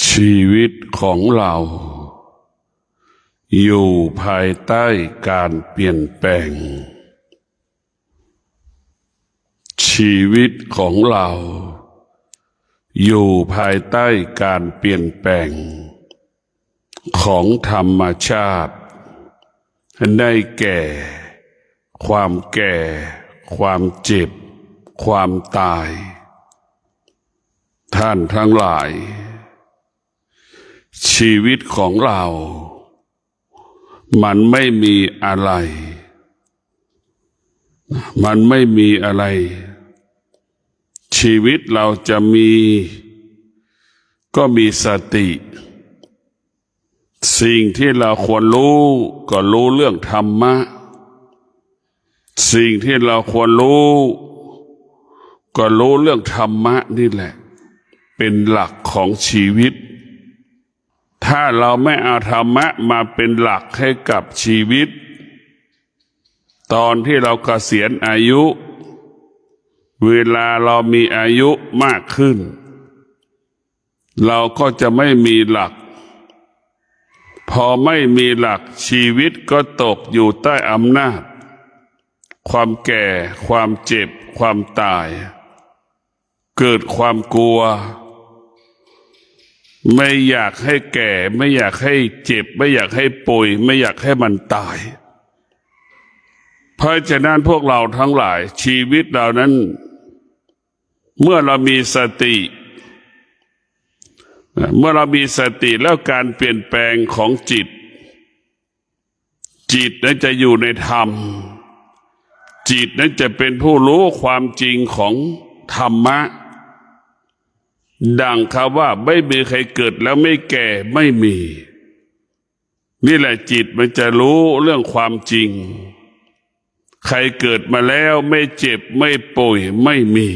ชีวิตของเราอยู่ภายใต้การเปลี่ยนแปลงชีวิตของเราอยู่ภายใต้การเปลี่ยนแปลงของธรรมชาติได้แก่ความแก่ความเจ็บความตายท่านทั้งหลายชีวิตของเรามันไม่มีอะไรชีวิตเราจะมีก็มีสติสิ่งที่เราควรรู้ก็รู้เรื่องธรรมะสิ่งที่เราควรรู้ก็รู้เรื่องธรรมะนี่แหละเป็นหลักของชีวิตถ้าเราไม่เอาธรรมะมาเป็นหลักให้กับชีวิตตอนที่เราเกษียณอายุเวลาเรามีอายุมากขึ้นเราก็จะไม่มีหลักพอไม่มีหลักชีวิตก็ตกอยู่ใต้อำนาจความแก่ความเจ็บความตายเกิดความกลัวไม่อยากให้แก่ไม่อยากให้เจ็บไม่อยากให้ป่วยไม่อยากให้มันตายเพราะฉะนั้นพวกเราทั้งหลายชีวิตเรานั้นเมื่อเรามีสติแล้วการเปลี่ยนแปลงของจิตนั้นจะอยู่ในธรรมจิตนั้นจะเป็นผู้รู้ความจริงของธรรมะดังคำว่าไม่มีใครเกิดแล้วไม่แก่ไม่มีนี่แหละจิตมันจะรู้เรื่องความจริงใครเกิดมาแล้วไม่เจ็บไม่ป่วยไม่มี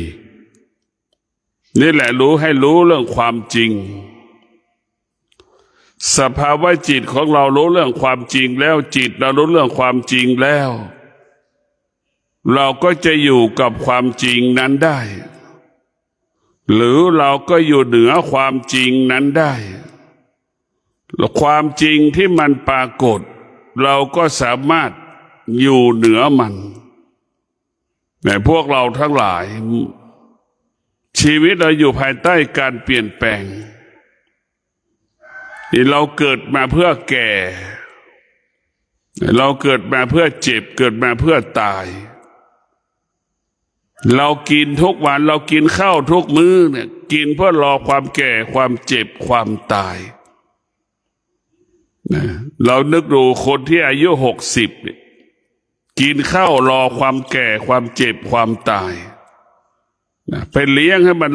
นี่แหละรู้ให้รู้เรื่องความจริงสภาวะจิตของเรารู้เรื่องความจริงแล้วจิตเรารู้เรื่องความจริงแล้วเราก็จะอยู่กับความจริงนั้นได้หรือเราก็อยู่เหนือความจริงนั้นได้ความจริงที่มันปรากฏเราก็สามารถอยู่เหนือมันแต่พวกเราทั้งหลายชีวิตเราอยู่ภายใต้การเปลี่ยนแปลงเราเกิดมาเพื่อแก่เราเกิดมาเพื่อเจ็บเกิดมาเพื่อตายเรากินทุกวันเรากินข้าวทุกมื้อเนี่ยกินเพื่อรอความแก่ความเจ็บความตายเรานึกดูคนที่อายุ60เนี่ยกินข้าวรอความแก่ความเจ็บความตายไปเลี้ยงให้มัน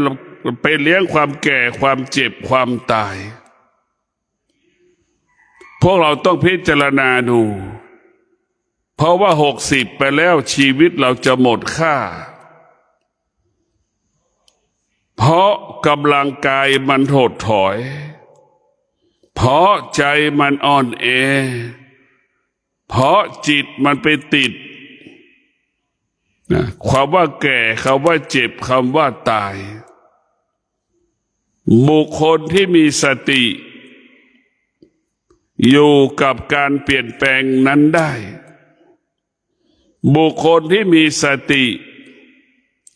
ไปเลี้ยงความแก่ความเจ็บความตายพวกเราต้องพิจารณาดูเพราะว่า60ไปแล้วชีวิตเราจะหมดค่าเพราะกำลังกายมันถดถอยเพราะใจมันอ่อนแอเพราะจิตมันไปติดความว่าแก่คำว่าเจ็บคำว่าตายบุคคลที่มีสติอยู่กับการเปลี่ยนแปลงนั้นได้บุคคลที่มีสติ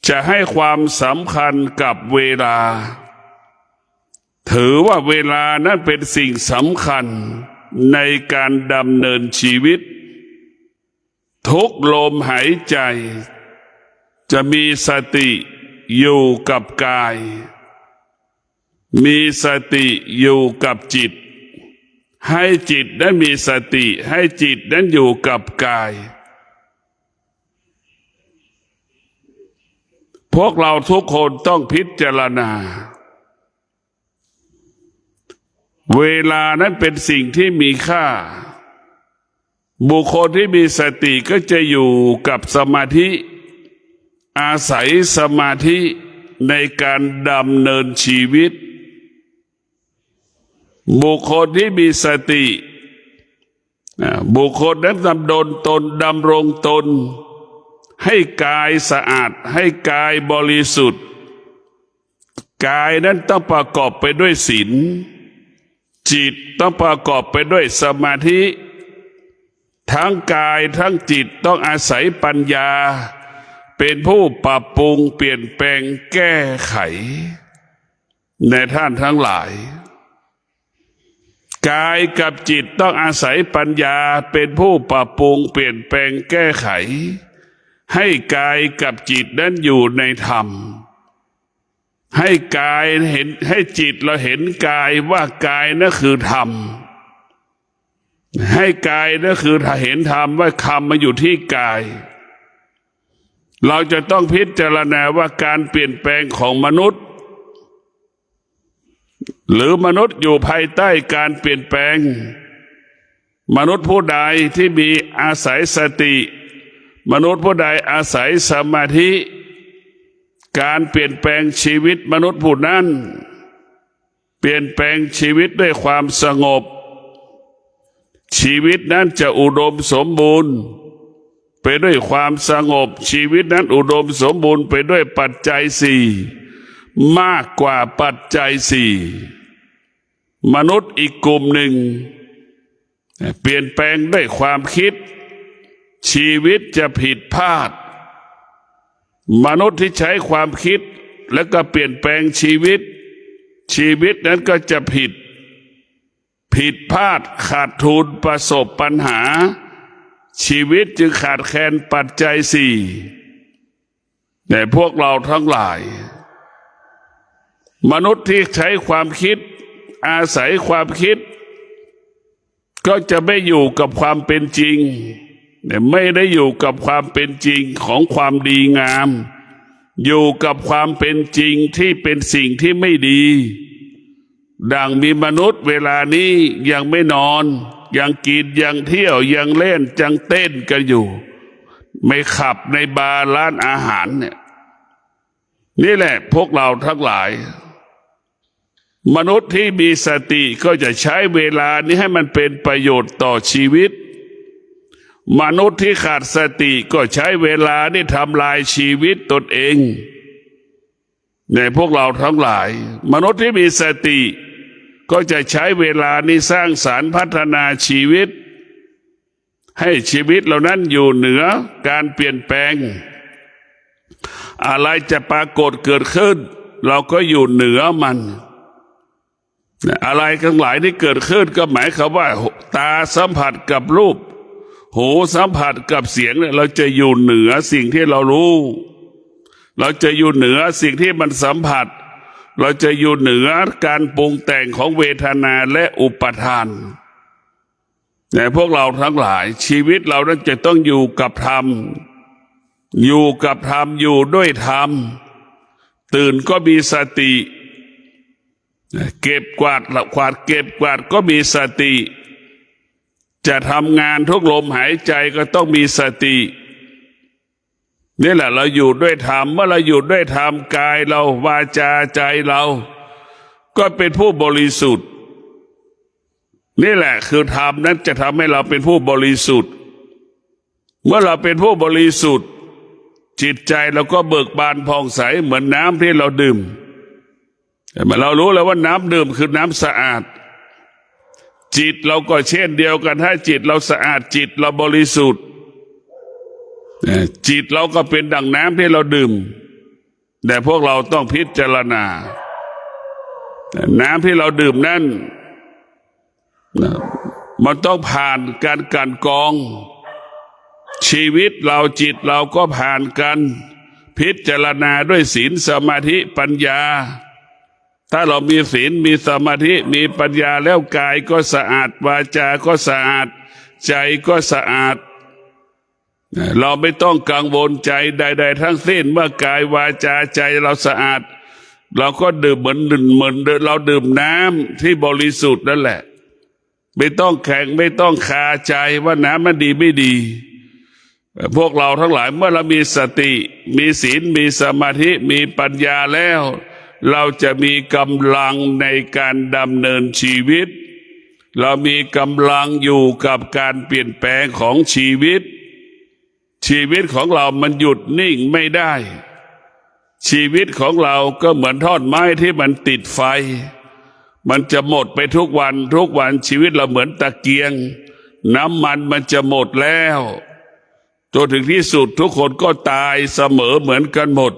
จะให้ความสำคัญกับเวลาถือว่าเวลานั้นเป็นสิ่งสำคัญในการดำเนินชีวิตทุกลมหายใจจะมีสติอยู่กับกายมีสติอยู่กับจิตให้จิตนั้นมีสติให้จิตนั้นอยู่กับกายพวกเราทุกคนต้องพิจารณาเวลานั้นเป็นสิ่งที่มีค่าบุคคลที่มีสติก็จะอยู่กับสมาธิอาศัยสมาธิในการดำเนินชีวิตบุคคลที่มีสติบุคคลนั้นดำรงตนให้กายสะอาดให้กายบริสุทธิ์ กายนั้นต้องประกอบไปด้วยศีลจิตต้องประกอบไปด้วยสมาธิทั้งกายทั้งจิตต้องอาศัยปัญญาเป็นผู้ปรับปรุงเปลี่ยนแปลงแก้ไขในท่านทั้งหลายกายกับจิตต้องอาศัยปัญญาเป็นผู้ปรับปรุงเปลี่ยนแปลงแก้ไขให้กายกับจิตนั้นอยู่ในธรรมให้กายเห็นให้จิตเราเห็นกายว่ากายนั่นคือธรรมให้กายนั่นคือเห็นธรรมว่าธรรมมาอยู่ที่กายเราจะต้องพิจารณาว่าการเปลี่ยนแปลงของมนุษย์หรือมนุษย์อยู่ภายใต้การเปลี่ยนแปลงมนุษย์ผู้ใดที่มีอาศัยสติมนุษย์ผู้ใดอาศัยสมาธิการเปลี่ยนแปลงชีวิตมนุษย์ผู้นั้นเปลี่ยนแปลงชีวิตด้วยความสงบชีวิตนั้นจะอุดมสมบูรณ์ไปด้วยความสงบชีวิตนั้นอุดมสมบูรณ์ไปด้วยปัจจัยสี่มากกว่าปัจจัยสี่มนุษย์อีกกลุ่มหนึ่งเปลี่ยนแปลงด้วยความคิดชีวิตจะผิดพลาดมนุษย์ที่ใช้ความคิดแล้วก็เปลี่ยนแปลงชีวิตนั้นก็จะผิดพลาดขาดทุนประสบปัญหาชีวิตจึงขาดแคลนปัจจัยสี่แต่พวกเราทั้งหลายมนุษย์ที่ใช้ความคิดอาศัยความคิดก็จะไม่อยู่กับความเป็นจริงไม่ได้อยู่กับความเป็นจริงของความดีงามอยู่กับความเป็นจริงที่เป็นสิ่งที่ไม่ดีดังมีมนุษย์เวลานี้ยังไม่นอนยังกินยังเที่ยวยังเล่นยังเต้นกันอยู่ไม่ขับในบาร์ร้านอาหารเนี่ยนี่แหละพวกเราทั้งหลายมนุษย์ที่มีสติก็จะใช้เวลานี้ให้มันเป็นประโยชน์ต่อชีวิตมนุษย์ที่ขาดสติก็ใช้เวลานี่ทำลายชีวิตตนเองในพวกเราทั้งหลายมนุษย์ที่มีสติก็จะใช้เวลานี้สร้างสรรค์พัฒนาชีวิตให้ชีวิตเหล่านั้นอยู่เหนือการเปลี่ยนแปลงอะไรจะปรากฏเกิดขึ้นเราก็อยู่เหนือมันอะไรทั้งหลายที่เกิดขึ้นก็หมายความว่าตาสัมผัสกับรูปหูสัมผัสกับเสียงเนี่ยเราจะอยู่เหนือสิ่งที่เรารู้เราจะอยู่เหนือสิ่งที่มันสัมผัสเราจะอยู่เหนือการปรุงแต่งของเวทนาและอุปทานแต่พวกเราทั้งหลายชีวิตเรานั้นจะต้องอยู่กับธรรมอยู่กับธรรมอยู่ด้วยธรรมตื่นก็มีสติเก็บกวาดเก็บกวาดก็มีสติจะทำงานทุกลมหายใจก็ต้องมีสตินี่แหละเราอยู่ด้วยธรรมเมื่อเราอยู่ด้วยธรรมกายเราวาจาใจเราก็เป็นผู้บริสุทธิ์นี่แหละคือธรรมนั้นจะทำให้เราเป็นผู้บริสุทธิ์เมื่อเราเป็นผู้บริสุทธิ์จิตใจเราก็เบิกบานผ่องใสเหมือนน้ำที่เราดื่มแต่เรารู้แล้วว่าน้ำดื่มคือน้ำสะอาดจิตเราก็เช่นเดียวกันถ้าจิตเราสะอาดจิตเราบริสุทธิ์จิตเราก็เป็นดั่งน้ำที่เราดื่มแต่พวกเราต้องพิจารณาน้ำที่เราดื่มนั้นมันต้องผ่านการกลั่นกรองชีวิตเราจิตเราก็ผ่านกันพิจารณาด้วยศีลสมาธิปัญญาถ้าเรามีศีลมีสมาธิมีปัญญาแล้วกายก็สะอาดวาจาก็สะอาดใจก็สะอาดเราไม่ต้องกังวลใจใดๆทั้งสิ้นเมื่อกายวาจาใจเราสะอาดเราก็ดื่มเหมือนเราดื่มน้ำที่บริสุทธิ์นั่นแหละไม่ต้องแข่งไม่ต้องคาใจว่าน้ำมันดีไม่ดีพวกเราทั้งหลายเมื่อเรามีสติมีศีลมีสมาธิมีปัญญาแล้วเราจะมีกำลังในการดำเนินชีวิตเรามีกำลังอยู่กับการเปลี่ยนแปลงของชีวิตของเรามันหยุดนิ่งไม่ได้ ชีวิตของเราก็เหมือนท่อนไม้ที่มันติดไฟมันจะหมดไปทุกวันทุกวันชีวิตเราเหมือนตะเกียงน้ำมันจะหมดแล้วจนถึงที่สุดทุกคนก็ตายเสมอเหมือนกันหมด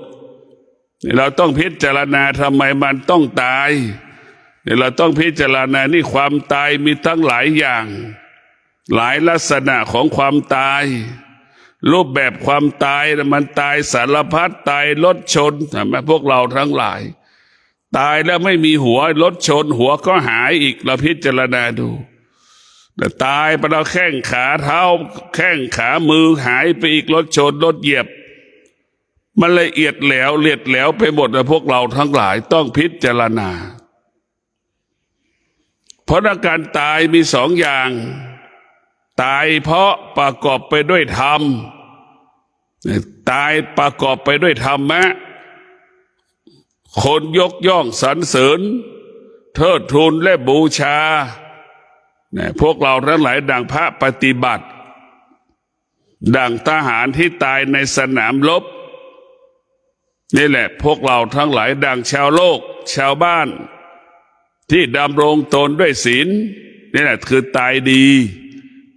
เราต้องพิจารณาทำไมมันต้องตายเราต้องพิจารณานี่ความตายมีทั้งหลายอย่างหลายลักษณะของความตายรูปแบบความตายมันตายสารพัดตายรถชนใช่ไหมพวกเราทั้งหลายตายแล้วไม่มีหัวรถชนหัวก็หายอีกเราพิจารณาดูแต่ตายไปแล้วแข้งขาเท้าแข้งขามือหายไปอีกรถชนรถเหยียบมันละเอียดแหลวเลียดแหลวไปหมดนะพวกเราทั้งหลายต้องพิจารณาเพราะอาการตายมีสองอย่างตายเพราะประกอบไปด้วยธรรมตายประกอบไปด้วยธรรมะคนยกย่องสรรเสริญเทิดทูนและบูชาพวกเราทั้งหลายดังพระปฏิบัติดังทหารที่ตายในสนามรบนี่แหละพวกเราทั้งหลายดังชาวโลกชาวบ้านที่ดำรงตนด้วยศีลนี่แหละคือตายดี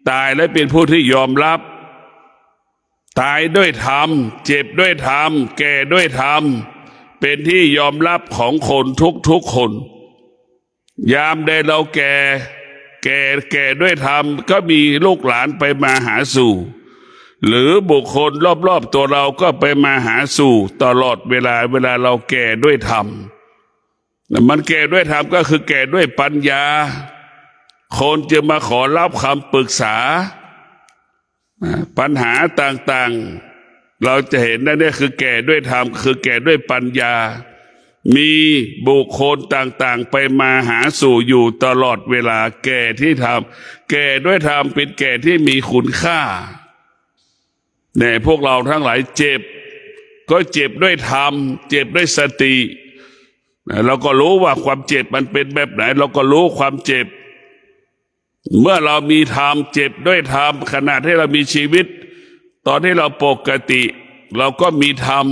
ตายและเป็นผู้ที่ยอมรับตายด้วยธรรมเจ็บด้วยธรรมแก่ด้วยธรรมเป็นที่ยอมรับของคนทุกคนยามใดเราแก่ด้วยธรรมก็มีลูกหลานไปมาหาสู่หรือบุคคลรอบๆตัวเราก็ไปมาหาสู่ตลอดเวลาเราแก่ด้วยธรรมมันแก่ด้วยธรรมก็คือแก่ด้วยปัญญาคนจะมาขอรับคำปรึกษาปัญหาต่างๆเราจะเห็นนั่นนี่คือแก่ด้วยธรรมคือแก่ด้วยปัญญามีบุคคลต่างๆไปมาหาสู่อยู่ตลอดเวลาแก่ที่ธรรมแก่ด้วยธรรมเป็นแก่ที่มีคุณค่าเนี่ยพวกเราทั้งหลายเจ็บก็เจ็บด้วยธรรมเจ็บด้วยสติเราก็รู้ว่าความเจ็บมันเป็นแบบไหนเราก็รู้ความเจ็บเมื่อเรามีธรรมเจ็บด้วยธรรมขณะที่เรามีชีวิตตอนที่เราปกติเราก็มีธรรม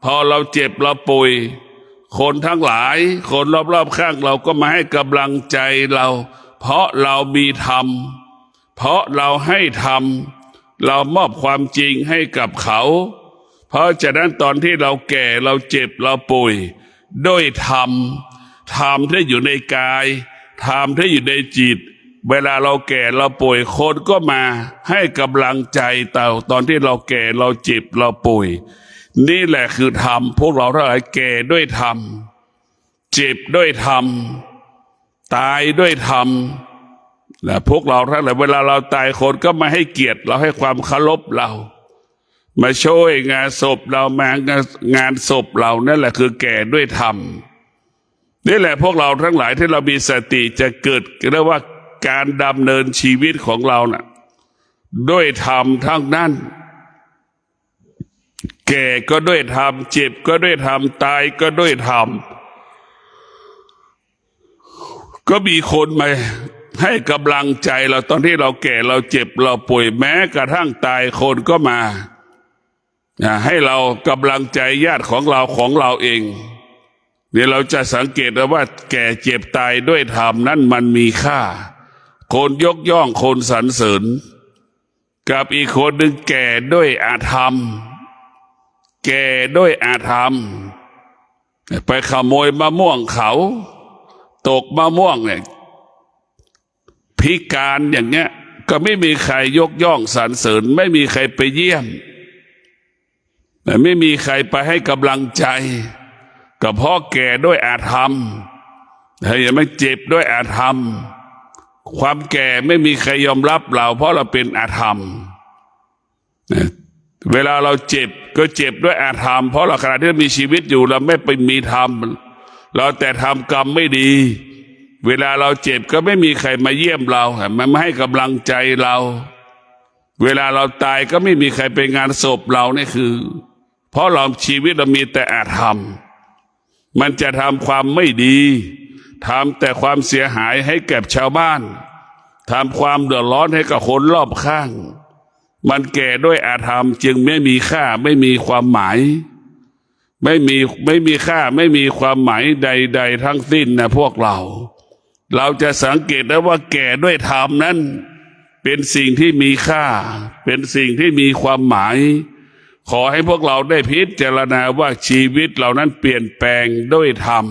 พอเราเจ็บเราป่วยคนทั้งหลายคนรอบๆข้างเราก็มาให้กำลังใจเราเพราะเรามีธรรมเพราะเราให้ธรรมเรามอบความจริงให้กับเขาเพราะฉะนั้นตอนที่เราแก่เราเจ็บเราป่วยด้วยธรรมที่อยู่ในกายธรรมที่อยู่ในจิตเวลาเราแก่เราป่วยคนก็มาให้กำลังใจเราตอนที่เราแก่เราเจ็บเราป่วยนี่แหละคือธรรมพวกเราทั้งหลายแก่ด้วยธรรมเจ็บด้วยธรรมตายด้วยธรรมและพวกเราทั้งหลายเวลาเราตายคนก็มาให้เกียรติเราให้ความเคารพเรามาช่วยงานศพเรามางานศพเรานั่นแหละคือแก่ด้วยธรรมนี่แหละพวกเราทั้งหลายที่เรามีสติจะเกิดเรียกว่าการดำเนินชีวิตของเราน่ะด้วยธรรมทั้งนั้นแก่ก็ด้วยธรรมเจ็บก็ด้วยธรรมตายก็ด้วยธรรมก็มีคนมาให้กำลังใจเราตอนที่เราแก่เราเจ็บเราป่วยแม้กระทั่งตายคนก็มาให้เรากำลังใจญาติของเราเองเดี๋ยวเราจะสังเกตว่าแก่เจ็บตายด้วยธรรมนั้นมันมีค่าคนยกย่องคนสรรเสริญกับอีกคนหนึ่งแก่ด้วยอาธรรมแก่ด้วยอาธรรมไปขโมยมะม่วงเขาตกมะม่วงเนี่ยพิการอย่างเงี้ยก็ไม่มีใครยกย่องสรรเสริญไม่มีใครไปเยี่ยมไม่มีใครไปให้กำลังใจก็เพราะแก่ด้วยอาธรรมเห็นไหมเจ็บด้วยอาธรรมความแก่ไม่มีใครยอมรับเราเพราะเราเป็นอาธรรมเวลาเราเจ็บก็เจ็บด้วยอาธรรมเพราะเราขณะที่มีชีวิตอยู่เราไม่ไปมีธรรมเราแต่ทำกรรมไม่ดีเวลาเราเจ็บก็ไม่มีใครมาเยี่ยมเรามันไม่ให้กำลังใจเราเวลาเราตายก็ไม่มีใครไปงานศพเรานี่คือเพราะเราชีวิตเรามีแต่อาธรรมมันจะทำความไม่ดีทำแต่ความเสียหายให้แก่ชาวบ้านทำความเดือดร้อนให้กับคนรอบข้างมันแก่ด้วยอาธรรมจึงไม่มีค่าไม่มีความหมาย ไม่มีค่าไม่มีความหมายใดๆทั้งสิ้นนะพวกเราจะสังเกตได้ว่าแก่ด้วยธรรมนั้นเป็นสิ่งที่มีค่าเป็นสิ่งที่มีความหมายขอให้พวกเราได้พิจารณาว่าชีวิตเหล่านั้นเปลี่ยนแปลงด้วยธรรม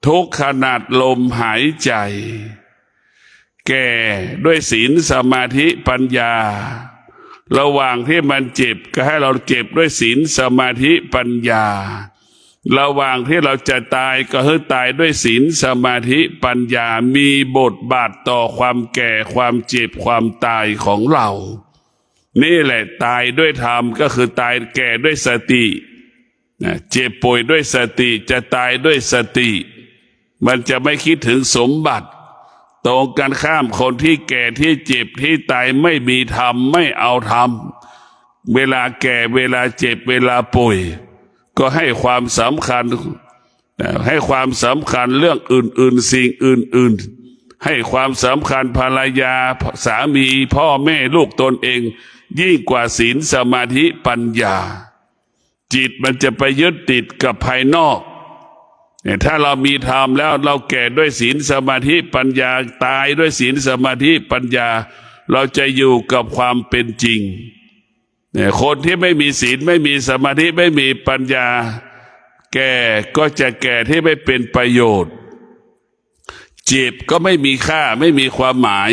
ทุกขนาดลมหายใจแก่ด้วยศีลสมาธิปัญญาระหว่างที่มันเจ็บก็ให้เราเจ็บด้วยศีลสมาธิปัญญาระหว่างที่เราจะตายก็ให้ตายด้วยศีลสมาธิปัญญามีบทบาทต่อความแก่ความเจ็บความตายของเรานี่แหละตายด้วยธรรมก็คือตายแก่ด้วยสติเจ็บป่วยด้วยสติจะตายด้วยสติมันจะไม่คิดถึงสมบัติตรงกันข้ามคนที่แก่ที่เจ็บที่ตายไม่มีธรรมไม่เอาธรรมเวลาแก่เวลาเจ็บเวลาป่วยก็ให้ความสำคัญเรื่องอื่นๆสิ่งอื่นๆให้ความสำคัญภรรยาสามีพ่อแม่ลูกตนเองยิ่งกว่าศีลสมาธิปัญญาจิตมันจะไปยึดติดกับภายนอกถ้าเรามีธรรมแล้วเราแก่ด้วยศีลสมาธิปัญญาตายด้วยศีลสมาธิปัญญาเราจะอยู่กับความเป็นจริงคนที่ไม่มีศีลไม่มีสมาธิไม่มีปัญญาแก่ก็จะแก่ที่ไม่เป็นประโยชน์เจ็บก็ไม่มีค่าไม่มีความหมาย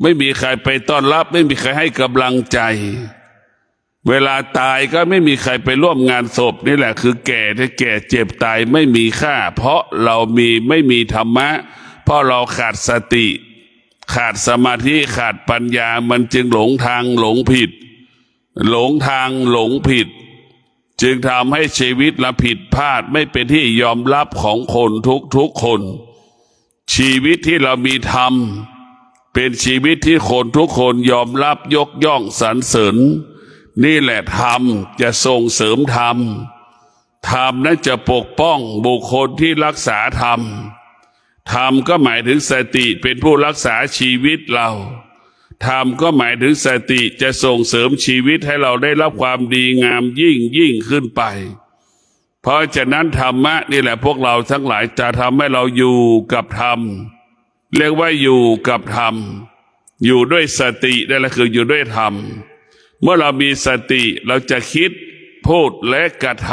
ไม่มีใครไปต้อนรับไม่มีใครให้กำลังใจเวลาตายก็ไม่มีใครไปร่วมงานศพนี่แหละคือแก่ที่แก่เจ็บตายไม่มีค่าเพราะเราไม่มีธรรมะเพราะเราขาดสติขาดสมาธิขาดปัญญามันจึงหลงทางหลงผิดจึงทำให้ชีวิตเราผิดพลาดไม่เป็นที่ยอมรับของคนทุกคนชีวิตที่เรามีธรรมเป็นชีวิตที่คนทุกคนยอมรับยกย่องสรรเสริญนี่แหละธรรมจะส่งเสริมธรรมนั้นจะปกป้องบุคคลที่รักษาธรรมก็หมายถึงสติเป็นผู้รักษาชีวิตเราธรรมก็หมายถึงสติจะส่งเสริมชีวิตให้เราได้รับความดีงามยิ่งขึ้นไปเพราะฉะนั้นธรรมะนี่แหละพวกเราทั้งหลายจะทำให้เราอยู่กับธรรมเรียกว่าอยู่กับธรรมอยู่ด้วยสตินั่นแหละคืออยู่ด้วยธรรมเมื่อเรามีสติเราจะคิดพูดและกระท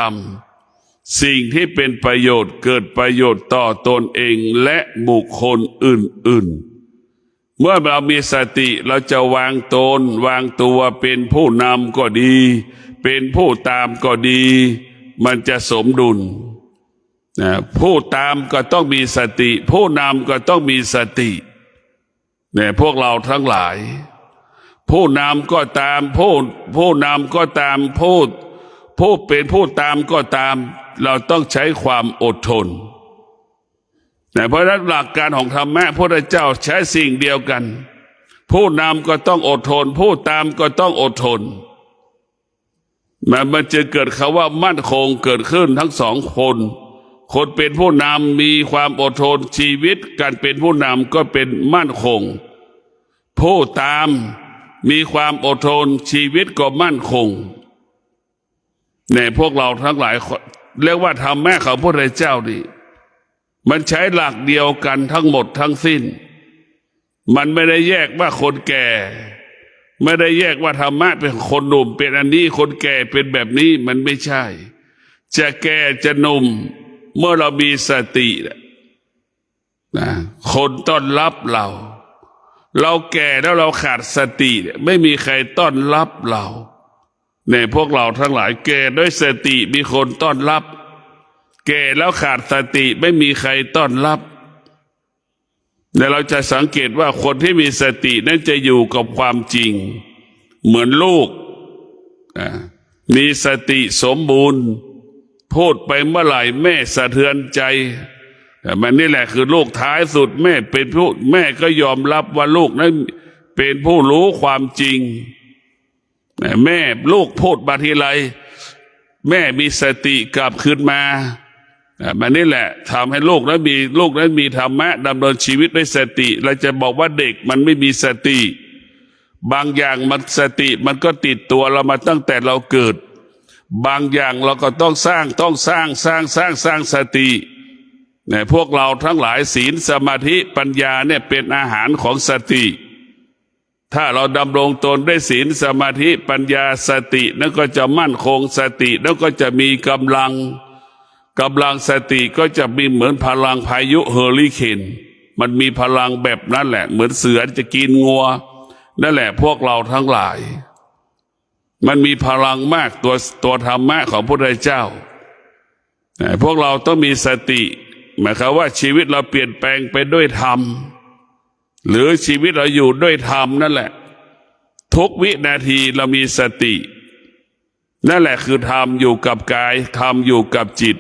ำสิ่งที่เป็นประโยชน์เกิดประโยชน์ต่อตนเองและบุคคลอื่นๆเมื่อเรามีสติเราจะวางตนวางตัวเป็นผู้นำก็ดีเป็นผู้ตามก็ดีมันจะสมดุลผู้ตามก็ต้องมีสติผู้นำก็ต้องมีสติพวกเราทั้งหลายผู้นำก็ตามผู้นำก็ตามผู้เป็นผู้ตามก็ตามเราต้องใช้ความอดทนเพราะฉะนั้นหลักการของธรรมะพระพุทธเจ้าใช้สิ่งเดียวกันผู้นำก็ต้องอดทนผู้ตามก็ต้องอดทนมันจะเกิดคำว่ามั่นคงเกิดขึ้นทั้งสองคนเป็นผู้นำมีความอดทนชีวิตการเป็นผู้นำก็เป็นมั่นคงผู้ตามมีความอดทนชีวิตก็มั่นคงพวกเราทั้งหลายเรียกว่าธรรมะของพระพุทธเจ้านี่มันใช้หลักเดียวกันทั้งหมดทั้งสิ้นมันไม่ได้แยกว่าคนแก่ไม่ได้แยกว่าธรรมะเป็นคนหนุ่มเป็นอันนี้คนแก่เป็นแบบนี้มันไม่ใช่จะแก่จะหนุ่มเมื่อเรามีสติคนต้อนรับเราแก่แล้วเราขาดสติไม่มีใครต้อนรับเราพวกเราทั้งหลายแก่ด้วยสติมีคนต้อนรับแก่แล้วขาดสติไม่มีใครต้อนรับแต่เราจะสังเกตว่าคนที่มีสตินั้นจะอยู่กับความจริงเหมือนลูกมีสติสมบูรณ์พูดไปเมื่อไหร่แม่สะเทือนใจมันนี่แหละคือลูกท้ายสุดแม่ก็ยอมรับว่าลูกนั้นเป็นผู้รู้ความจริงแม่ลูกพูดมาทีไรแม่มีสติกลับคืนมามันนี่แหละทำให้ลูกนั้นมีธรรมะดำเนินชีวิตด้วยสติเราจะบอกว่าเด็กมันไม่มีสติบางอย่างมันสติมันก็ติดตัวเรามาตั้งแต่เราเกิด บางอย่างเราก็ต้องสร้างสติเนี่ยพวกเราทั้งหลายศีลสมาธิปัญญาเนี่ยเป็นอาหารของสติถ้าเราดำรงตนด้วยศีลสมาธิปัญญาสตินั่นก็จะมั่นคงสติแล้วก็จะมีกำลังสติก็จะมีเหมือนพลังพายุเฮอริเคนมันมีพลังแบบนั้นแหละเหมือนเสือจะกินงัวนั่นแหละพวกเราทั้งหลายมันมีพลังมากตัวธรรมะของพระพุทธเจ้าพวกเราต้องมีสติหมายความว่าชีวิตเราเปลี่ยนแปลงไปด้วยธรรมหรือชีวิตเราอยู่ด้วยธรรมนั่นแหละทุกวินาทีเรามีสตินั่นแหละคือธรรมอยู่กับกายธรรมอยู่กับจิต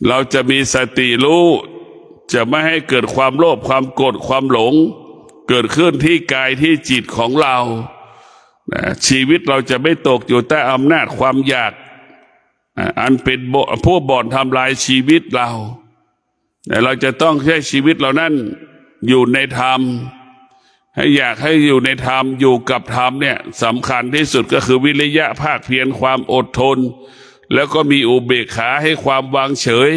เราจะมีสติรู้จะไม่ให้เกิดความโลภความโกรธความหลงเกิดขึ้นที่กายที่จิตของเราชีวิตเราจะไม่ตกอยู่ใต้อำนาจความอยากอันเป็นผู้บ่อนทำลายชีวิตเราแต่เราจะต้องใช้ชีวิตเรานั้นอยู่ในธรรมให้อยากให้อยู่ในธรรมอยู่กับธรรมเนี่ยสำคัญที่สุดก็คือวิริยะภาคเพียรความอดทนแล้วก็มีอุเบกขาให้ความวางเฉย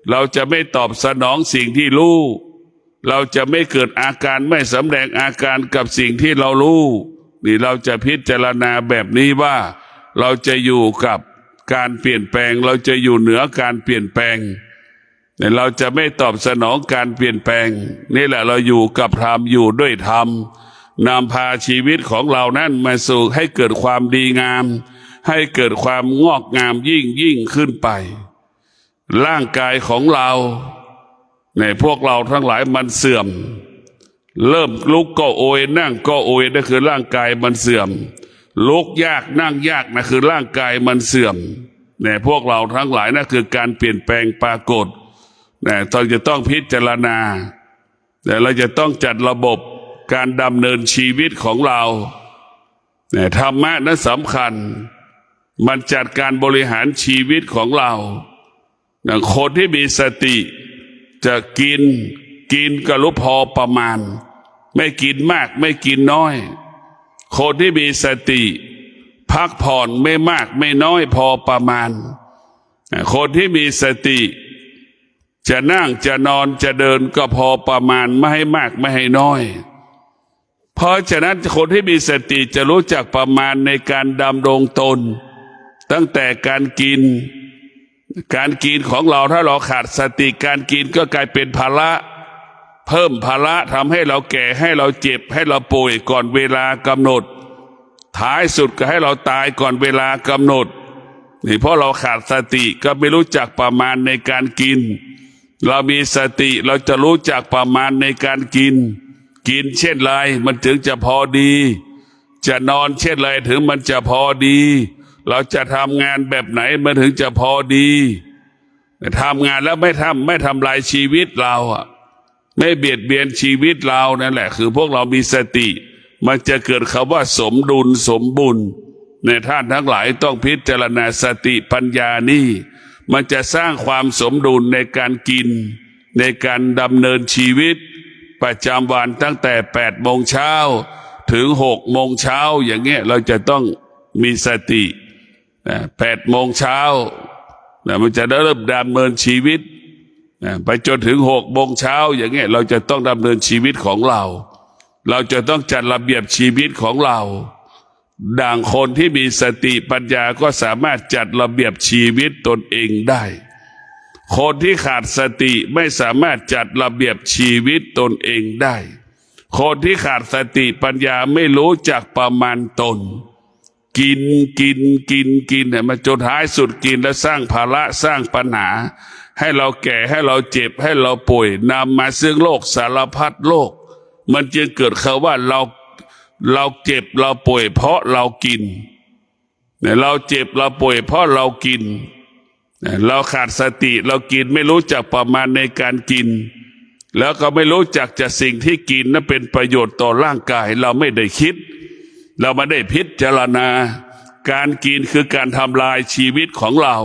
เราจะไม่ตอบสนองสิ่งที่รู้เราจะไม่เกิดอาการไม่สำแดงอาการกับสิ่งที่เรารู้นี่เราจะพิจารณาแบบนี้ว่าเราจะอยู่กับการเปลี่ยนแปลงเราจะอยู่เหนือการเปลี่ยนแปลงแต่เราจะไม่ตอบสนองการเปลี่ยนแปลงนี่แหละเราอยู่กับธรรมอยู่ด้วยธรรมนำพาชีวิตของเรานั้นมาสู่ให้เกิดความดีงามให้เกิดความงอกงามยิ่งขึ้นไปร่างกายของเราในพวกเราทั้งหลายมันเสื่อมเริ่มลุกก็โอยนั่งก็โอยนั่นคือร่างกายมันเสื่อมลุกยากนั่งยากนะคือร่างกายมันเสื่อมเนี่ยพวกเราทั้งหลายนั่นคือการเปลี่ยนแปลงปรากฏเนี่ยเราจะต้องพิจารณาแต่เราจะต้องจัดระบบการดำเนินชีวิตของเราเนี่ยธรรมะนั้นสำคัญมันจัดการบริหารชีวิตของเราคนที่มีสติจะกินก็รู้พอประมาณไม่กินมากไม่กินน้อยคนที่มีสติพักผ่อนไม่มากไม่น้อยพอประมาณคนที่มีสติจะนั่งจะนอนจะเดินก็พอประมาณไม่ให้มากไม่ให้น้อยเพราะฉะนั้นคนที่มีสติจะรู้จักประมาณในการดำรงตนตั้งแต่การกินของเราถ้าเราขาดสติการกินก็กลายเป็นภาระเพิ่มภาระทำให้เราแก่ให้เราเจ็บให้เราป่วยก่อนเวลากำหนดท้ายสุดก็ให้เราตายก่อนเวลากำหนดนี่เพราะเราขาดสติก็ไม่รู้จักประมาณในการกินเรามีสติเราจะรู้จักประมาณในการกินเช่นไรมันถึงจะพอดีจะนอนเช่นไรถึงมันจะพอดีเราจะทำงานแบบไหนมันถึงจะพอดีทำงานแล้วไม่ทำลายชีวิตเราไม่เบียดเบียนชีวิตเรานั่นแหละคือพวกเรามีสติมันจะเกิดคำว่าสมดุลสมบูรณ์ในท่านทั้งหลายต้องพิจารณาสติปัญญานี่มันจะสร้างความสมดุลในการกินในการดำเนินชีวิตประจำวันตั้งแต่8 โมงเช้าถึง6 โมงเช้าอย่างเงี้ยเราจะต้องมีสติ8 โมงเช้ามันจะเริ่มดำเนินชีวิตไปจนถึง6 โมงเช้าอย่างเงี้ยเราจะต้องดำเนินชีวิตของเราจะต้องจัดระเบียบชีวิตของเราดังคนที่มีสติปัญญาก็สามารถจัดระเบียบชีวิตตนเองได้คนที่ขาดสติไม่สามารถจัดระเบียบชีวิตตนเองได้คนที่ขาดสติปัญญาไม่รู้จักประมาณตนกินเนี่ยมาจนท้ายสุดกินแล้วสร้างภาระสร้างปัญหาให้เราแก่ให้เราเจ็บให้เราป่วยนำมาซึ่งโรคสารพัดโรคมันจึงเกิดคำว่าเราเจ็บเราป่วยเพราะเรากินเนี่ยเราเจ็บเราป่วยเพราะเรากินเราขาดสติเรากินไม่รู้จักประมาณในการกินแล้วก็ไม่รู้จักจะสิ่งที่กินนั้นเป็นประโยชน์ต่อร่างกายเราไม่ได้คิดเราไม่ได้พิจารณาการกินคือการทำลายชีวิตของเรา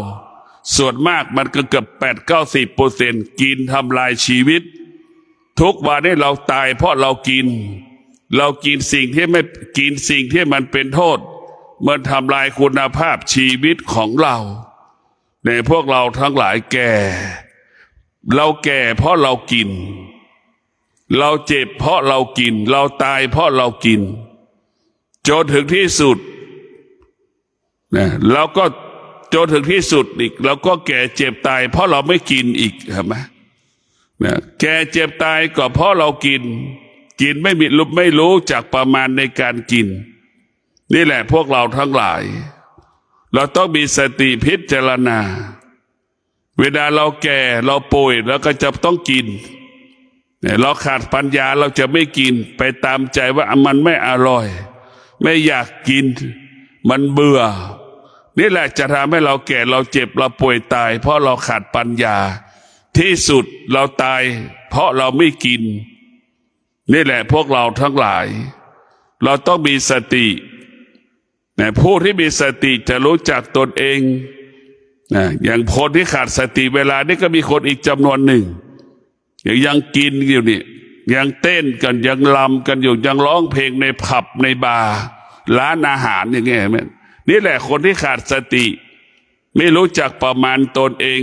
ส่วนมากมันก็เกือบ80-90%กินทำลายชีวิตทุกวันนี้เราตายเพราะเรากินสิ่งที่ไม่กินสิ่งที่มันเป็นโทษ มันทำลายคุณภาพชีวิตของเราในพวกเราทั้งหลายแก่เราแก่เพราะเรากินเราเจ็บเพราะเรากินเราตายเพราะเรากินจนถึงที่สุดนะเราก็จนถึงที่สุดอีกเราก็แก่เจ็บตายเพราะเราไม่กินอีกเห็นไหมนะแก่เจ็บตายก็เพราะเรากินไม่รู้จักประมาณในการกินนี่แหละพวกเราทั้งหลายเราต้องมีสติพิจารณาเวลาเราแก่เราป่วยเราก็จะต้องกินเราขาดปัญญาเราจะไม่กินไปตามใจว่ามันไม่อร่อยไม่อยากกินมันเบื่อนี่แหละจะทำให้เราแก่เราเจ็บเราป่วยตายเพราะเราขาดปัญญาที่สุดเราตายเพราะเราไม่กินนี่แหละพวกเราทั้งหลายเราต้องมีสติผู้ที่มีสติจะรู้จักตนเองอย่างคนที่ขาดสติเวลานี้ก็มีคนอีกจำนวนหนึ่งยังกินอยู่นี่ยังเต้นกันยังลำกันอยู่ยังร้องเพลงในผับในบาร์ร้านอาหารอย่างเงี้ยนี่แหละคนที่ขาดสติไม่รู้จักประมาณตนเอง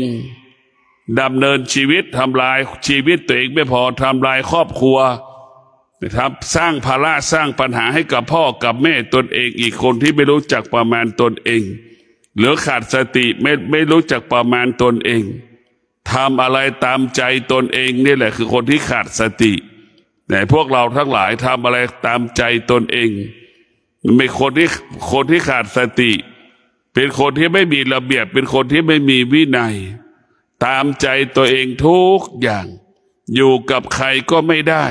ดำเนินชีวิตทำลายชีวิตตัวเองไม่พอทำลายครอบครัวนะครับสร้างภาระสร้างปัญหาให้กับพ่อกับแม่ตนเองอีกคนที่ไม่รู้จักประมาณตนเองหรือขาดสติไม่รู้จักประมาณตนเองทำอะไรตามใจตนเองนี่แหละคือคนที่ขาดสติแต่พวกเราทั้งหลายทำอะไรตามใจตนเองไม่คนที่ขาดสติเป็นคนที่ไม่มีระเบียบเป็นคนที่ไม่มีวินัยตามใจตัวเองทุกอย่างอยู่กับใครก็ไม่ได้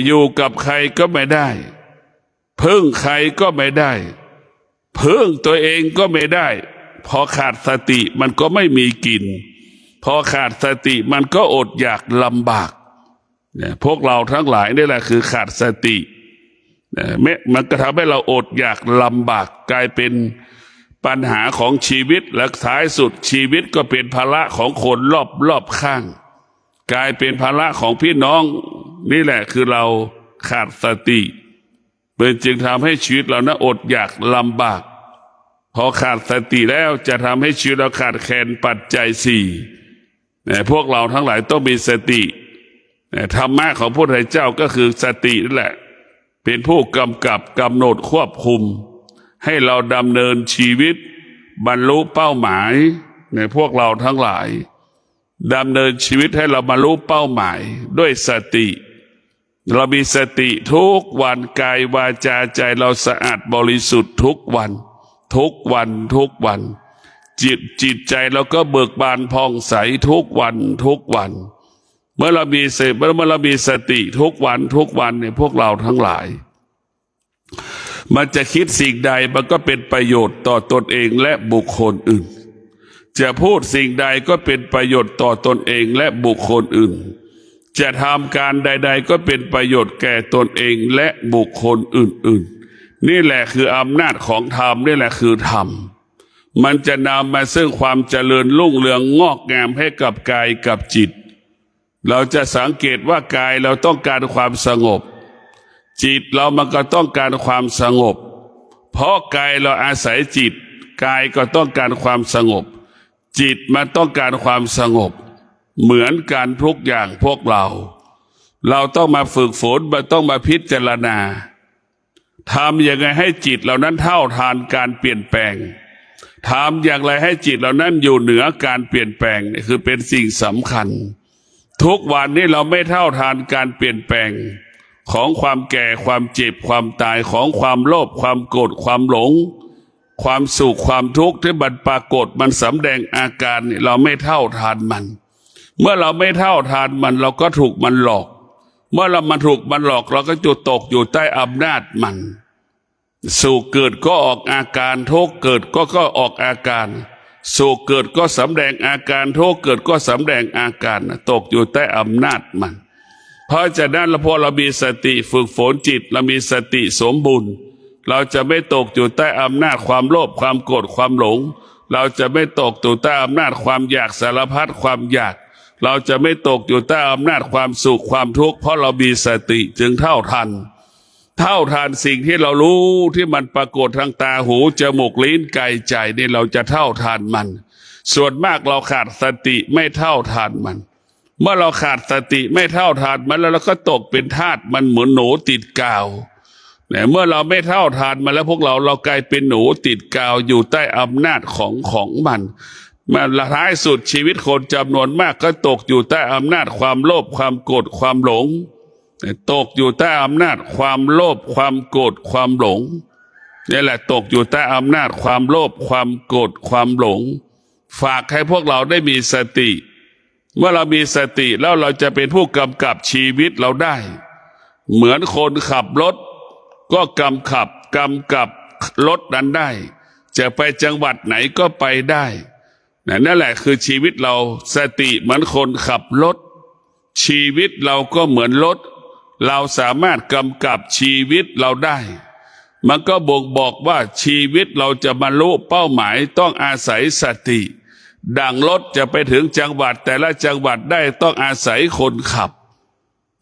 อยู่กับใครก็ไม่ได้พึ่งใครก็ไม่ได้พึ่งตัวเองก็ไม่ได้พอขาดสติมันก็ไม่มีกินพอขาดสติมันก็อดอยากลำบากพวกเราทั้งหลายนี่แหละคือขาดสติมันก็ทำให้เราอดอยากลำบากกลายเป็นปัญหาของชีวิตและท้ายสุดชีวิตก็เป็นภาระของคนรอบข้างกลายเป็นภาระของพี่น้องนี่แหละคือเราขาดสติเป็นจึงทำให้ชีวิตเราอดอยากลำบากพอขาดสติแล้วจะทำให้ชีวิตเราขาดแคลนปัจจัยสี่พวกเราทั้งหลายต้องมีสติธรรมะของพระพุทธเจ้าก็คือสตินั่นแหละเป็นผู้กำกับกำหนดควบคุมให้เราดำเนินชีวิตบรรลุเป้าหมายในพวกเราทั้งหลายดำเนินชีวิตให้เราบรรลุเป้าหมายด้วยสติเรามีสติทุกวันกายวาจาใจเราสะอาดบริสุทธิ์ทุกวันจิตใจเราก็เบิกบานผ่องใสทุกวันเมื่อเรามีสติทุกวันเนี่ยพวกเราทั้งหลายมันจะคิดสิ่งใดมันก็เป็นประโยชน์ต่อตนเองและบุคคลอื่นจะพูดสิ่งใดก็เป็นประโยชน์ต่อตนเองและบุคคลอื่นจะทำการใดๆก็เป็นประโยชน์แก่ตนเองและบุคคลอื่นๆนี่แหละคืออำนาจของธรรมนี่แหละคือธรรมมันจะนำมาซึ่งความเจริญรุ่งเรืองงอกงามให้กับกายกับจิตเราจะสังเกตว่ากายเราต้องการความสงบจิตเรามันก็ต้องการความสงบเพราะกายเราอาศัยจิตกายก็ต้องการความสงบจิตมันต้องการความสงบเหมือนกันทุกอย่างพวกเราต้องมาฝึกฝนมันต้องมาพิจารณาทำยังไงให้จิตเหล่านั้นเท่าทานการเปลี่ยนแปลงทำอย่างไรให้จิตเหล่านั้นอยู่เหนือการเปลี่ยนแปลงนี่คือเป็นสิ่งสำคัญทุกวันนี้เราไม่เท่าทานการเปลี่ยนแปลงของความแก่ความเจ็บความตายของความโลภความโกรธความหลงความสุขความทุกข์ที่มันปรากฏมันสำแดงอาการนี่เราไม่เท่าทานมันเมื่อเราไม่เท่าทานมันเราก็ถูกมันหลอกเมื่อเราถูกมันหลอกเราก็จะตกอยู่ใต้อำนาจมันสุขเกิดก็ออกอาการทุกข์เกิดก็ออกอาการสุขเกิดก็สำแดงอาการทุกข์เกิดก็สำแดงอาการตกอยู่ใต้อำนาจมันเพราะฉะนั้นพอเรามีสติฝึกฝนจิตเรามีสติสมบูรณ์เราจะไม่ตกอยู่ใต้อำนาจความโลภความโกรธความหลงเราจะไม่ตกอยู่ใต้อำนาจความอยากสารพัดความอยากเราจะไม่ตกอยู่ใต้อำนาจความสุขความทุกข์เพราะเรามีสติจึงเท่าทัน เท่าทานสิ่งที่เรารู้ที่มันปรากฏทางตาหูจมูกลิ้นกายใจนี่เราจะเท่าทานมันส่วนมากเราขาดสติไม่เท่าทานมันเมื่อเราขาดสติไม่เท่าทานมันแล้วเราก็ตกเป็นทาสมันเหมือนหนูติดกาวเนี่ยเมื่อเราไม่เท่าทานมันแล้วพวกเรากลายเป็นหนูติดกาวอยู่ใต้อำนาจของมันท้ายสุดชีวิตคนจำนวนมากก็ตกอยู่ใต้อำนาจความโลภความโกรธความหลงตกอยู่ใต้อำนาจความโลภความโกรธความหลงนี่แหละตกอยู่ใต้อำนาจความโลภความโกรธความหลงฝากให้พวกเราได้มีสติเมื่อเรามีสติแล้วเราจะเป็นผู้กำกับชีวิตเราได้เหมือนคนขับรถก็กำกับรถนั้นได้จะไปจังหวัดไหนก็ไปได้นั่นแหละคือชีวิตเราสติเหมือนคนขับรถชีวิตเราก็เหมือนรถเราสามารถกำกับชีวิตเราได้มันก็บ่งบอกว่าชีวิตเราจะบรรลุเป้าหมายต้องอาศัยสติดังรถจะไปถึงจังหวัดแต่ละจังหวัดได้ต้องอาศัยคนขับ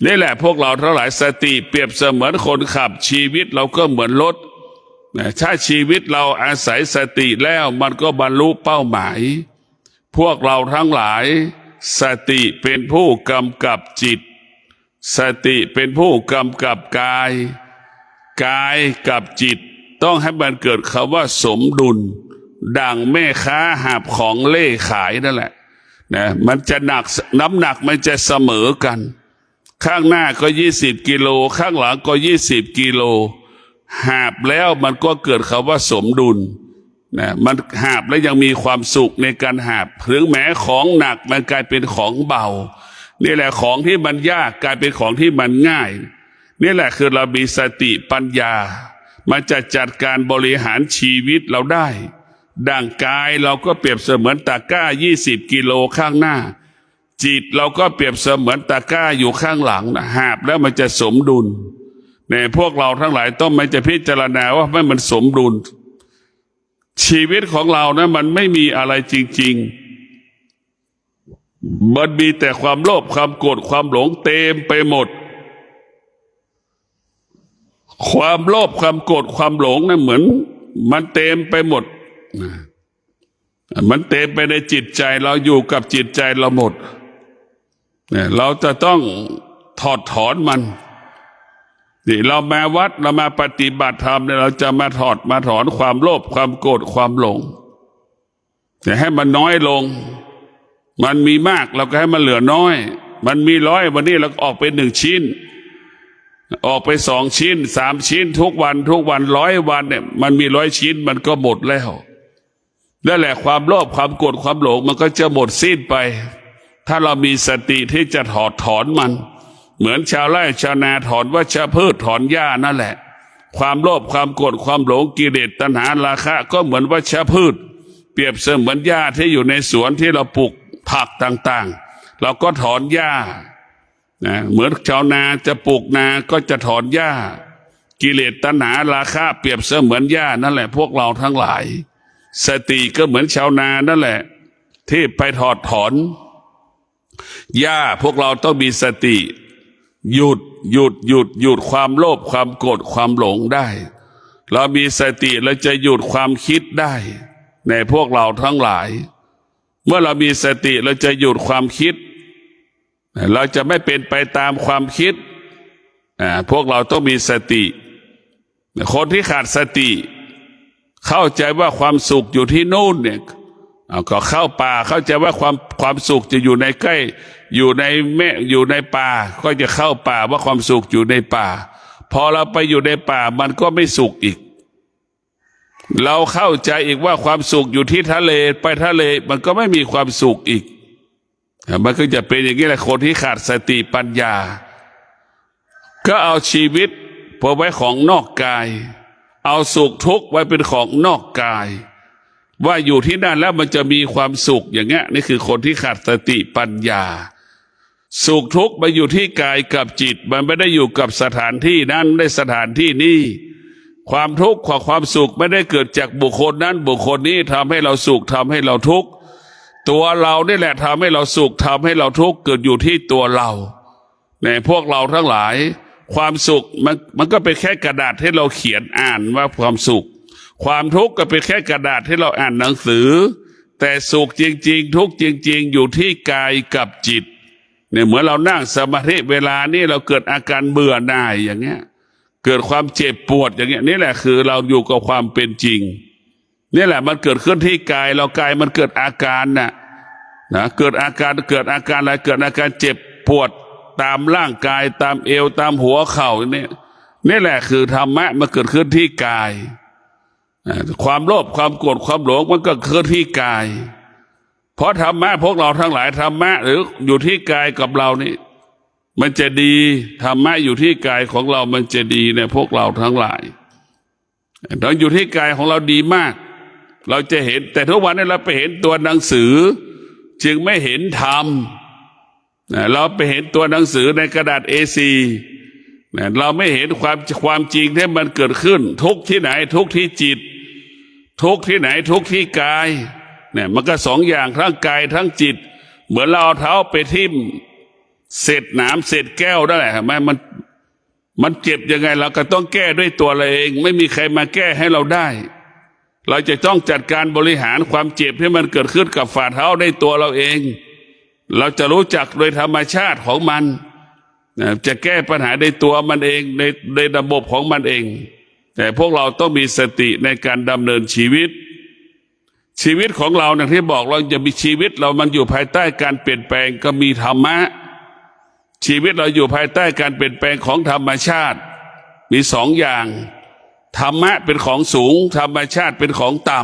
นี่แหละพวกเราทั้งหลายสติเปรียบเสมือนคนขับชีวิตเราก็เหมือนรถถ้าชีวิตเราอาศัยสติแล้วมันก็บรรลุเป้าหมายพวกเราทั้งหลายสติเป็นผู้กำกับจิตสติเป็นผู้กำกับกายกับจิตต้องให้มันเกิดคำว่าสมดุลดังแม่ค้าหาบของเล่ขายนั่นแหละมันจะน้ำหนักมันจะเสมอกันข้างหน้าก็20 กิโลข้างหลังก็20 กิโลหาบแล้วมันก็เกิดคำว่าสมดุลมันหาบแล้วยังมีความสุขในการหาบถึงแม้ของหนักมันกลายเป็นของเบานี่แหละของที่มันยากกลายเป็นของที่มันง่ายนี่แหละคือเรามีสติปัญญามันจะจัดการบริหารชีวิตเราได้ดังกายเราก็เปรียบเสมือนตะกร้า20 กิโลข้างหน้าจิตเราก็เปรียบเสมือนตะกร้าอยู่ข้างหลังหาบแล้วมันจะสมดุลเนี่ยพวกเราทั้งหลายต้องมันจะพิจารณาว่ามันสมดุลชีวิตของเรานะมันไม่มีอะไรจริงๆมันมีแต่ความโลภความโกรธความหลงเต็มไปหมดความโลภความโกรธความหลงนะเหมือนมันเต็มไปหมดมันเต็มไปในจิตใจเราอยู่กับจิตใจเราหมดเราจะต้องถอดถอนมันนี่เรามาวัดเรามาปฏิบัติธรรมเนี่ยเราจะมาถอนความโลภความโกรธความหลงแต่ให้มันน้อยลงมันมีมากเราก็ให้มันเหลือน้อยมันมี100วันนี้เราออกไป1 ชิ้นออกไป2 ชิ้น3 ชิ้นทุกวัน100 วันเนี่ยมันมี100 ชิ้นมันก็หมดแล้วนั่นแหละความโลภความโกรธความหลงมันก็จะหมดสิ้นไปถ้าเรามีสติที่จะถอนมันเหมือนชาวไร่ชาวนาถอนวัชพืชถอนหญ้านั่นแหละความโลภความโกรธความหลงกิเลสตัณหาราคะก็เหมือนวัชพืชเปรียบเสมือนหญ้าที่อยู่ในสวนที่เราปลูกผักต่างๆเราก็ถอนหญ้าเหมือนชาวนาจะปลูกนาก็จะถอนหญ้ากิเลสตัณหาราคะเปรียบเสมือนหญ้านั่นแหละพวกเราทั้งหลายสติก็เหมือนชาวนานั่นแหละที่ไปถอนหญ้าพวกเราต้องมีสติหยุดความโลภความโกรธความหลงได้เรามีสติเราจะหยุดความคิดได้ในพวกเราทั้งหลายเมื่อเรามีสติเราจะหยุดความคิดเราจะไม่เป็นไปตามความคิดพวกเราต้องมีสติคนที่ขาดสติเข้าใจว่าความสุขอยู่ที่นู่นเนี่ยก็เข้าป่าเข้าใจว่าความสุขจะอยู่ในใกล้อยู่ในป่าก็จะเข้าป่าว่าความสุขอยู่ในป่าพอเราไปอยู่ในป่ามันก็ไม่สุขอีกเราเข้าใจอีกว่าความสุขอยู่ที่ทะเลไปทะเลมันก็ไม่มีความสุขอีกมันก็จะเป็นอย่างนี้แหละคนที่ขาดสติปัญญาก็เอาชีวิตพอไว้ของนอกกายเอาสุขทุกข์ไว้เป็นของนอกกายว่าอยู่ที่นั่นแล้วมันจะมีความสุขอย่างเงี้ยนี่คือคนที่ขาดสติปัญญาสุขทุกข์มาอยู่ที่กายกับจิตมันไม่ได้อยู่กับสถานที่นั้นได้สถานที่นี้ความทุกข์ความสุขไม่ได้เกิดจากบุคคลนั้นบุคคลนี้ทำให้เราสุขทำให้เราทุกข์ตัวเรานี่แหละทำให้เราสุขทำให้เราทุกข์เกิดอยู่ที่ตัวเราในพวกเราทั้งหลาย ความสุขมันก็เป็นแค่กระดาษที่เราเขียนอ่านว่าความสุขความทุกข์ก็เป็นแค่กระดาษที่เราอ่านหนังสือแต่สุขจริงๆทุกข์จริงๆอยู่ที่กายกับจิตเนี่ยเหมือนเรานั่งสมาธิเวลานี้เราเกิดอาการเบื่อหน่ายอย่างเงี้ยเกิดความเจ็บปวดอย่างเงี้ยนี่แหละคือเราอยู่กับความเป็นจริงนี่แหละมันเกิดขึ้นที่กายเรากายมันเกิดอาการนะเกิดอาการอะไรเกิดอาการเจ็บปวดตามร่างกายตามเอวตามหัวเข่าเนี่ยนี่แหละคือธรรมะมันเกิดขึ้นที่กายความโลภความโกรธความหลงมันก็เกิดที่กายเพราะธรรมะพวกเราทั้งหลายธรรมะหรืออยู่ที่กายกับเรานี่มันจะดีธรรมะอยู่ที่กายของเรามันจะดีในพวกเราทั้งหลายเราอยู่ที่กายของเราดีมากเราจะเห็นแต่ทุกวันนี้เราไปเห็นตัวหนังสือจึงไม่เห็นธรรมเราไปเห็นตัวหนังสือในกระดาษ A4 เราไม่เห็นความจริงที่มันเกิดขึ้นทุกที่ไหนทุกที่จิตทุกที่ไหนทุกที่กายเนี่ยมันก็สองอย่างทั้งกายทั้งจิตเหมือนเราเอาเท้าไปทิ่มเศษหนามเศษแก้วได้ไหมมันเจ็บยังไงเราก็ต้องแก้ด้วยตัวเราเองไม่มีใครมาแก้ให้เราได้เราจะต้องจัดการบริหารความเจ็บที่มันเกิดขึ้นกับฝ่าเท้าได้ตัวเราเองเราจะรู้จักโดยธรรมชาติของมันจะแก้ปัญหาในตัวมันเองในระบบของมันเองแต่พวกเราต้องมีสติในการดำเนินชีวิตของเราอย่างที่บอกเราจะมีชีวิตเรามันอยู่ภายใต้การเปลี่ยนแปลงก็มีธรรมะชีวิตเราอยู่ภายใต้การเปลี่ยนแปลงของธรรมชาติมีสองอย่างธรรมะเป็นของสูงธรรมชาติเป็นของต่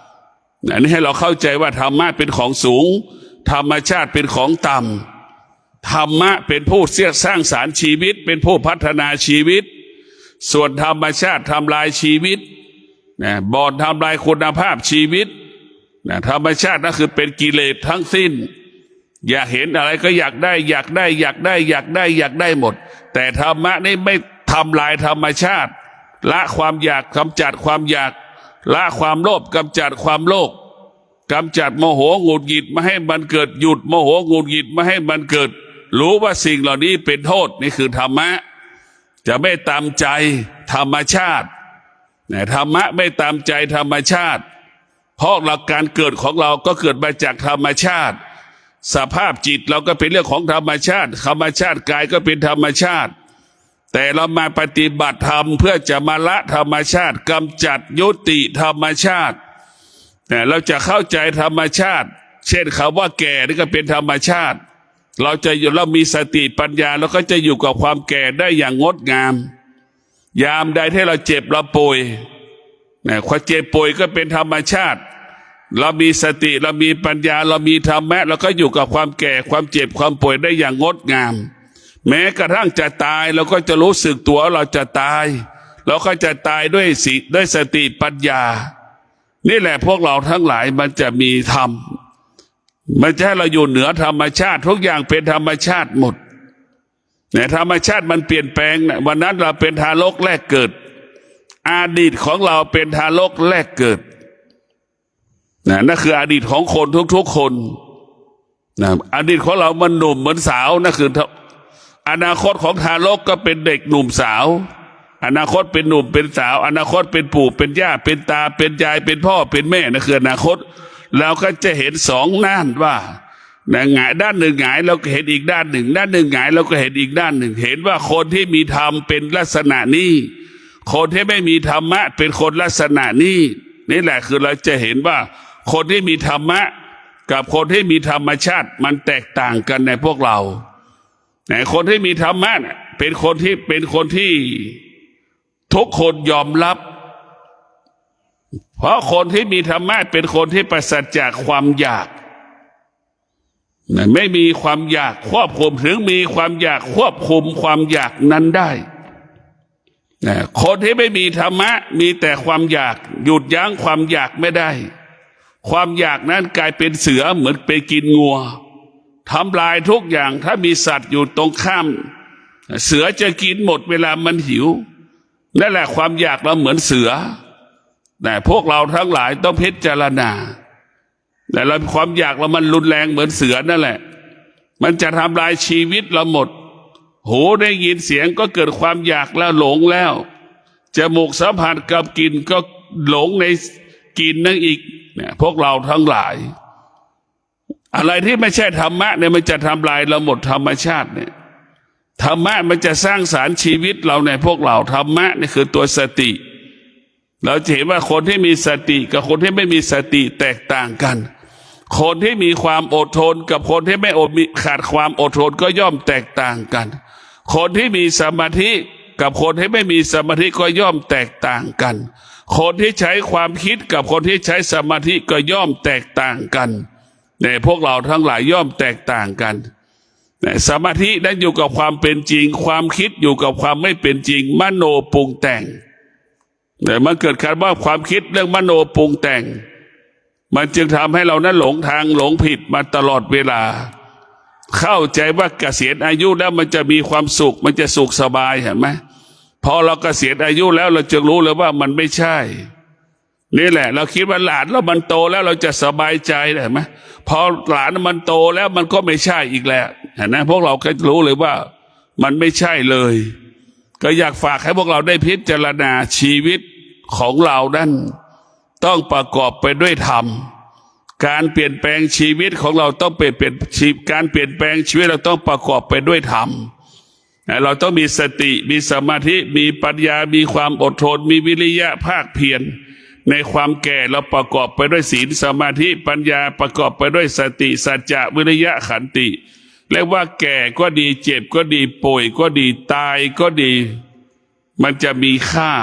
ำอันนี้ให้เราเข้าใจว่าธรรมะเป็นของสูงธรรมชาติเป็นของต่ำธรรมะเป็นผู้สร้างสรรค์ชีวิตเป็นผู้พัฒนาชีวิตส่วนธรรมชาติทำลายชีวิตบ่อนทำลายคุณภาพชีวิตธรรมชาตินั่นคือเป็นกิเลสทั้งสิ้นอยากเห็นอะไรก็อยากได้หมดแต่ธรรมะนี่ไม่ทำลายธรรมชาติละความอยากกำจัดความอยากละความโลภกำจัดความโลภกำจัดโมโหหงุดหงิดไม่ให้มันเกิดหยุดโมโหหงุดหงิดไม่ให้มันเกิดรู้ว่าสิ่งเหล่านี้เป็นโทษนี่คือธรรมะจะไม่ตามใจธรรมชาติธรรมะไม่ตามใจธรรมชาติเพราะหลักการเกิดของเราก็เกิดมาจากธรรมชาติสภาพจิตเราก็เป็นเรื่องของธรรมชาติกายก็เป็นธรรมชาติแต่เรามาปฏิบัติธรรมเพื่อจะมาละธรรมชาติกำจัดยุติธรรมชาติเราจะเข้าใจธรรมชาติเช่นคำว่าแก่นี่ก็เป็นธรรมชาติเรามีสติปัญญาเราก็จะอยู่กับความแก่ได้อย่างงดงามยามใดที่เราเจ็บเราป่วยความเจ็บป่วยก็เป็นธรรมชาติเรามีสติเรามีปัญญาเรามีธรรมะเราก็อยู่กับความแก่ความเจ็บความป่วยได้อย่างงดงามแม้กระทั่งจะตายเราก็จะรู้สึกตัวเราจะตายเราก็จะตายด้วยสติปัญญานี่แหละพวกเราทั้งหลายมันจะมีธรรมมันจะให้เราอยู่เหนือธรรมชาติทุกอย่างเป็นธรรมชาติหมดธรรมชาติมันเปลี่ยนแปลงวันนั้นเราเป็นทารกแรกเกิดอดีตของเราเป็นทารกแรกเกิดนั่นคืออดีตของคนทุกๆคนอดีตของเรามันหนุ่มเหมือนสาวนั่นคืออนาคตของทารกก็เป็นเด็กหนุ่มสาวอนาคตเป็นหนุ่มเป็นสาวอนาคตเป็นปู่เป็นย่าเป็นตาเป็นยายเป็นพ่อเป็นแม่นั่นคืออนาคตเราก็จะเห็นสองด้านว่าหงายด้านหนึ่งหงายเราก็เห็นอีกด้านหนึ่งหงายเราก็เห็นอีกด้านหนึ่งเห็นว่าคนที่มีธรรมเป็นลักษณะนี้คนที่ไม่มีธรรมะเป็นคนลักษณะนี้นี่แหละคือเราจะเห็นว่าคนที่มีธรรมะกับคนที่มีธรรมชาติมันแตกต่างกันในพวกเราคนที่มีธรรมะเป็นคนที่ทุกคนยอมรับเพราะคนที่มีธรรมะเป็นคนที่ปราศจากความอยากไม่มีความอยากควบคุมถึงมีความอยากควบคุมความอยากนั้นได้คนที่ไม่มีธรรมะมีแต่ความอยากหยุดยั้งความอยากไม่ได้ความอยากนั้นกลายเป็นเสือเหมือนไปกินงัวทำลายทุกอย่างถ้ามีสัตว์อยู่ตรงข้ามเสือจะกินหมดเวลามันหิวนั่นแหละความอยากเราเหมือนเสือแต่พวกเราทั้งหลายต้องพิจารณาแต่เราความอยากเรามันรุนแรงเหมือนเสือนั่นแหละมันจะทำลายชีวิตเราหมด หูได้ยินเสียงก็เกิดความอยากแล้วหลงแล้วจมูกสัมผัสกับกลิ่นก็หลงในกลิ่นนั่นอีกเนี่ยพวกเราทั้งหลายอะไรที่ไม่ใช่ธรรมะเนี่ยมันจะทำลายเราหมดธรรมชาติเนี่ยธรรมะมันจะสร้างสรรค์ชีวิตเราในพวกเราธรรมะนี่คือตัวสติเราจะเห็นว่าคนที่มีสติกับคนที่ไม่มีสติแตกต่างกันคนที่มีความอดทนกับคนที่ไม่ขาดความอดทนก็ย่อมแตกต่างกันคนที่มีสมาธิกับคนที่ไม่มีสมาธิก็ย่อมแตกต่างกันคนที่ใช้ความคิดกับคนที่ใช้สมาธิก็ย่อมแตกต่างกันในพวกเราทั้งหลายย่อมแตกต่างกันสมาธินั้นอยู่กับความเป็นจริงความคิดอยู่กับความไม่เป็นจริงมโนปรุงแต่งแต่มันเกิดการว่าความคิดเรื่องมโนปรุงแต่งมันจึงทำให้เรานั้นหลงทางหลงผิดมาตลอดเวลาเข้าใจว่าเกษียณอายุแล้วมันจะมีความสุขมันจะสุขสบายเห็นไหมพอเราเกษียณอายุแล้วเราจะรู้เลยว่ามันไม่ใช่นี่แหละเราคิดว่าหลานเรามันโตแล้วเราจะสบายใจเห็นไหมพอหลานมันโตแล้วมันก็ไม่ใช่อีกแล้วเห็นไหมพวกเราก็รู้เลยว่ามันไม่ใช่เลยก็อยากฝากให้พวกเราได้พิจารณาชีวิตของเรานั้นต้องประกอบไปด้วยธรรมการเปลี่ยนแปลงชีวิตของเราต้องเป็นการเปลี่ยนแปลงชีวิตเราต้องประกอบไปด้วยธรรมเราต้องมีสติมีสมาธิมีปัญญามีความอดทนมีวิริยะภาคเพียรในความแก่เราประกอบไปด้วยศีลสมาธิปัญญาประกอบไปด้วยสติสัจจะวิริยะขันติเรียกว่าแก่ก็ดีเจ็บก็ดีป่วยก็ดีตายก็ดีมันจะมีค่า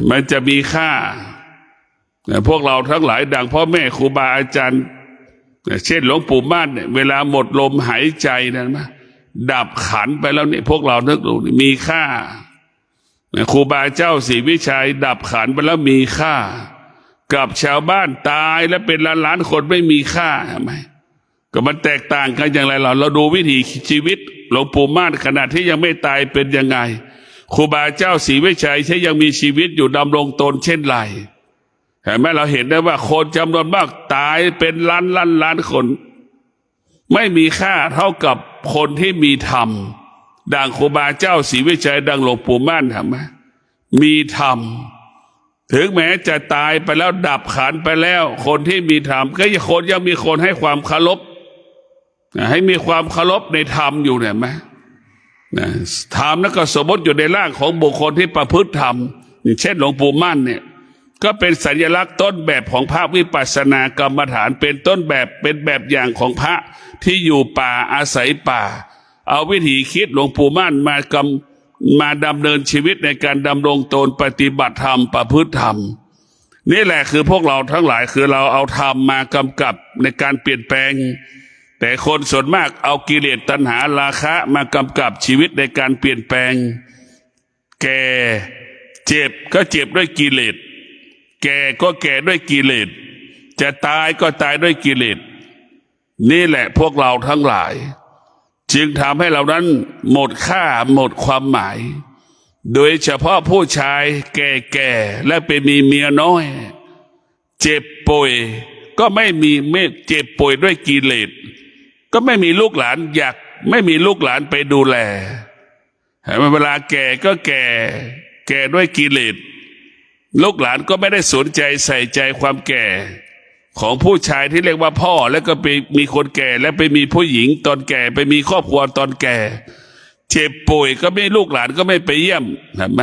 มันจะมีค่าพวกเราทั้งหลายดังพ่อแม่ครูบาอาจารย์เช่นหลวงปู่มั่นเนี่ยเวลาหมดลมหายใจนั่นนะดับขันไปแล้วเนี่ยพวกเรานึกดูมีค่าครูบาเจ้าศรีวิชัยดับขันไปแล้วมีค่ากับชาวบ้านตายแล้วเป็นล้านๆคนไม่มีค่าทำไมก็มันแตกต่างกันอย่างไรเราดูวิถีชีวิตหลวงปู่มั่นขณะที่ยังไม่ตายเป็นยังไงครูบาเจ้าศรีวิชัยใช้ยังมีชีวิตอยู่ดำรงตนเช่นไรเห็นไหมเราเห็นได้ว่าคนจำนวนมากตายเป็นล้านคนไม่มีค่าเท่ากับคนที่มีธรรมดังครูบาเจ้าศรีวิชัยดังหลวงปู่มั่นเห็นไหมมีธรรมถึงแม้จะตายไปแล้วดับขันไปแล้วคนที่มีธรรมก็ยังมีคนให้ความเคารพให้มีความเคารพในธรรมอยู่เนี่ยไหมธรรมนั้นก็สมมติอยู่ในร่างของบุคคลที่ประพฤติธรรมเช่นหลวงปู่มั่นเนี่ยก็เป็นสัญลักษณ์ต้นแบบของพระวิปัสสนากรรมฐานเป็นต้นแบบเป็นแบบอย่างของพระที่อยู่ป่าอาศัยป่าเอาวิถีคิดหลวงปู่มั่นมาดำเนินชีวิตในการดำรงตนปฏิบัติธรรมประพฤติธรรมนี่แหละคือพวกเราทั้งหลายคือเราเอาธรรมมากำกับในการเปลี่ยนแปลงแต่คนส่วนมากเอากิเลสตัณหาราคะมากำกับชีวิตในการเปลี่ยนแปลงแก่เจ็บก็เจ็บด้วยกิเลสแก่ก็แก่ด้วยกิเลสจะตายก็ตายด้วยกิเลสนี่แหละพวกเราทั้งหลายจึงทำให้เรานั้นหมดค่าหมดความหมายโดยเฉพาะผู้ชายแก่ๆและไปมีเมียน้อยเจ็บป่วยก็ไม่เจ็บป่วยด้วยกิเลสก็ไม่มีลูกหลานอยากไม่มีลูกหลานไปดูแลเวลาแก่ก็แก่ด้วยกิเลสลูกหลานก็ไม่ได้สนใจใส่ใจความแก่ของผู้ชายที่เรียกว่าพ่อแล้วก็ไปมีคนแก่แล้วไปมีผู้หญิงตอนแก่ไปมีครอบครัวตอนแก่เจ็บป่วยก็ไม่ลูกหลานก็ไม่ไปเยี่ยมเห็นไหม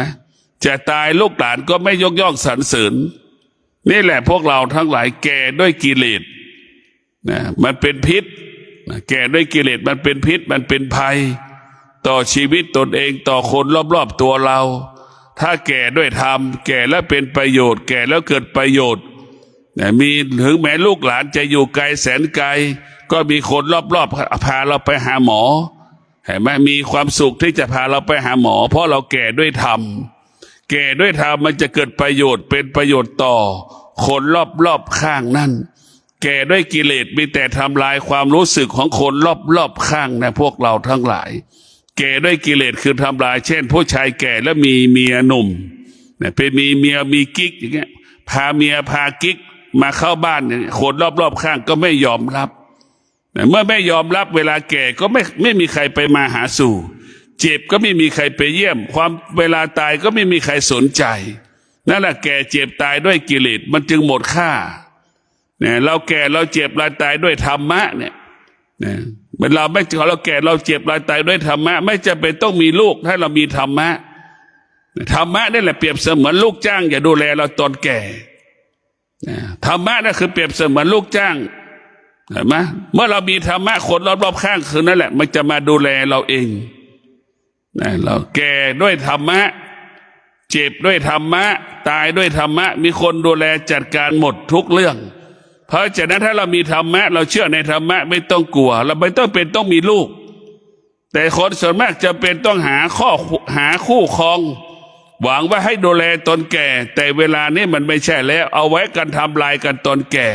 จะตายลูกหลานก็ไม่ยกย่องสรรเสริญนี่แหละพวกเราทั้งหลายแก่ด้วยกิเลสมันเป็นพิษแก่ด้วยกิเลสมันเป็นพิษมันเป็นภัยต่อชีวิตตนเองต่อคนรอบๆตัวเราถ้าแก่ด้วยธรรมแก่แล้วเป็นประโยชน์แก่แล้วเกิดประโยชน์มีถึงแม้ลูกหลานจะอยู่ไกลแสนไกลก็มีคนรอบๆพาเราไปหาหมอเห็นไหมมีความสุขที่จะพาเราไปหาหมอเพราะเราแก่ด้วยธรรมแก่ด้วยธรรมมันจะเกิดประโยชน์เป็นประโยชน์ต่อคนรอบๆข้างนั่นแก่ด้วยกิเลสมีแต่ทำลายความรู้สึกของคนรอบๆข้างนะพวกเราทั้งหลายแก่ด้วยกิเลสคือทำลายเช่นผู้ชายแก่แล้วมีเมียหนุ่มไปมีเมียมีกิ๊กอย่างเงี้ยพาเมียพากิ๊กมาเข้าบ้านเนี่ยคนรอบๆข้างก็ไม่ยอมรับ เมื่อไม่ยอมรับเวลาแก่ก็ไม่มีใครไปมาหาสู่เจ็บก็ไม่มีใครไปเยี่ยมความเวลาตายก็ไม่มีใครสนใจนั่นแหละแก่เจ็บตายด้วยกิเลสมันจึงหมดค่าเนี่ยเราแก่เราเจ็บเราตายด้วยธรรมะเนี่ยเวลาไม่เราแก่เราเจ็บเราตายด้วยธรรมะไม่จำเป็นต้องมีลูกถ้าเรามีธรรมะธรรมะนี่แหละเปรียบเสมือนลูกจ้างอย่าดูแลเราตอนแก่ธรรมะนั่นคือเปรียบเสมือนลูกจ้างเห็นไหมเมื่อเรามีธรรมะคนรอบๆข้างคือนั่นแหละมันจะมาดูแลเราเองเราแก่ด้วยธรรมะเจ็บด้วยธรรมะตายด้วยธรรมะมีคนดูแลจัดการหมดทุกเรื่องเพราะฉะนั้นถ้าเรามีธรรมะเราเชื่อในธรรมะไม่ต้องกลัวเราไม่ต้องมีลูกแต่คนส่วนมากจะเป็นต้องหาคู่ครองหวังว่าให้ดูแลตนแก่แต่เวลานี้มันไม่ใช่แล้วเอาไว้กันทำลายกันตนแก่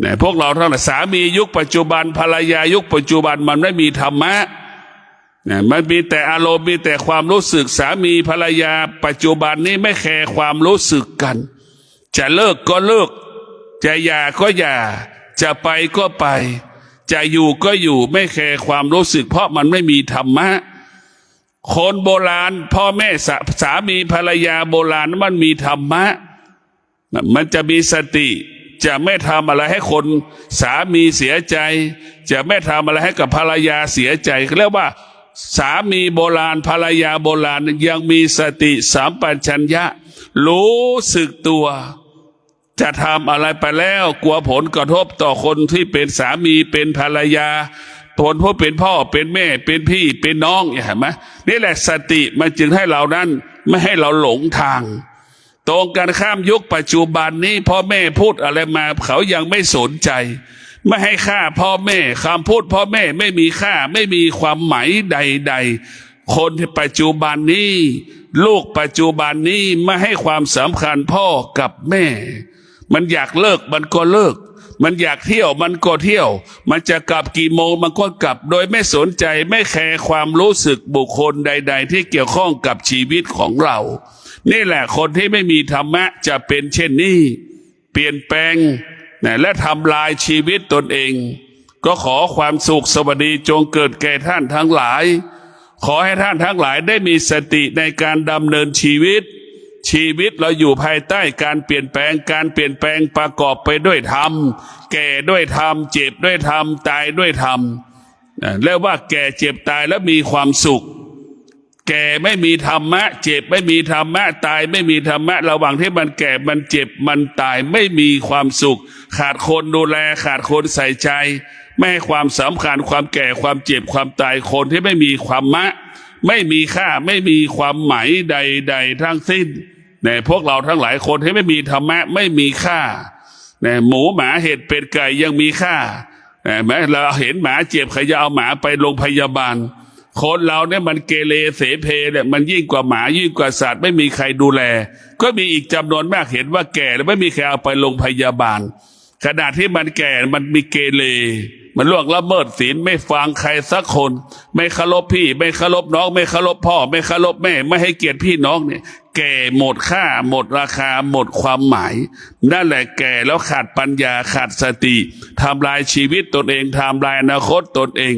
เนี่ยพวกเราทั้งหลายสามียุคปัจจุบันภรรยายุคปัจจุบันมันไม่มีธรรมะเนี่ยมันมีแต่อารมณ์มีแต่ความรู้สึกสามีภรรยาปัจจุบันนี้ไม่แคร์ความรู้สึกกันจะเลิกก็เลิกจะหย่าก็หย่าจะไปก็ไปจะอยู่ก็อยู่ไม่แคร์ความรู้สึกเพราะมันไม่มีธรรมะคนโบราณพ่อแม่สามีภรรยาโบราณมันมีธรรมะมันจะมีสติจะไม่ทำอะไรให้คนสามีเสียใจจะไม่ทำอะไรให้กับภรรยาเสียใจเรียกว่าสามีโบราณภรรยาโบราณยังมีสติสัมปชัญญะรู้สึกตัวจะทำอะไรไปแล้วกลัวผลกระทบต่อคนที่เป็นสามีเป็นภรรยาคนผู้เป็นพ่อเป็นแม่เป็นพี่เป็นน้องเห็นไหมนี่แหละสติมันจึงให้เรานั้นไม่ให้เราหลงทางตรงกันข้ามยุคปัจจุบันนี้พ่อแม่พูดอะไรมาเขายังไม่สนใจไม่ให้ค่าพ่อแม่คำพูดพ่อแม่ไม่มีค่าไม่มีความหมายใดๆคนที่ปัจจุบันนี้ลูกปัจจุบันนี้ไม่ให้ความสำคัญพ่อกับแม่มันอยากเลิกมันก็เลิกมันอยากเที่ยวมันก็เที่ยวมันจะกลับกี่โมงมันก็กลับโดยไม่สนใจไม่แคร์ความรู้สึกบุคคลใดๆที่เกี่ยวข้องกับชีวิตของเรานี่แหละคนที่ไม่มีธรรมะจะเป็นเช่นนี้เปลี่ยนแปลงและทำลายชีวิตตนเองก็ขอความสุขสวัสดีจงเกิดแก่ท่านทั้งหลายขอให้ท่านทั้งหลายได้มีสติในการดำเนินชีวิตเราอยู่ภายใต้การเปลี่ยนแปลงประกอบไปด้วยธรรมแก่ด้วยธรรมเจ็บด้วยธรรมตายด้วยธรรมแล้วว่าแก่เจ็บตายแล้วมีความสุขแก่ไม่มีธรรมะเจ็บไม่มีธรรมะตายไม่มีธรรมะระหว่างที่มันแก่มันเจ็บมันตายไม่มีความสุขขาดคนดูแลขาดคนใส่ใจไม่ให้ความสำคัญความแก่ความเจ็บความตายคนที่ไม่มีความมะไม่มีค่าไม่มีความหมายใดๆทั้งสิ้นเนี่ยพวกเราทั้งหลายคนที่ไม่มีธรรมะไม่มีค่าเนี่ยหมูหมาเห็ดเป็ดไก่ยังมีค่าแม้เราเห็นหมาเจ็บใครจะเอาหมาไปโรงพยาบาลคนเราเนี่ยมันเกเรเสเพเนี่ยมันยิ่งกว่าหมายิ่งกว่าสัตว์ไม่มีใครดูแลก็มีอีกจำนวนมากเห็นว่าแก่แล้วไม่มีใครเอาไปโรงพยาบาลขณะที่มันแก่มันมีเกเรมันล่วงละเมิดศีลไม่ฟังใครสักคนไม่เคารพพี่ไม่เคารพน้องไม่เคารพพ่อไม่เคารพแม่ไม่ให้เกียรติพี่น้องเนี่ยแก่หมดค่าหมดราคาหมดความหมายนั่นแหละแก่แล้วขาดปัญญาขาดสติทำลายชีวิตตนเองทำลายอนาคตตนเอง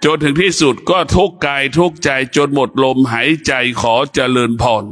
จนถึงที่สุดก็ทุกข์กายทุกข์ใจจนหมดลมหายใจขอเจริญพร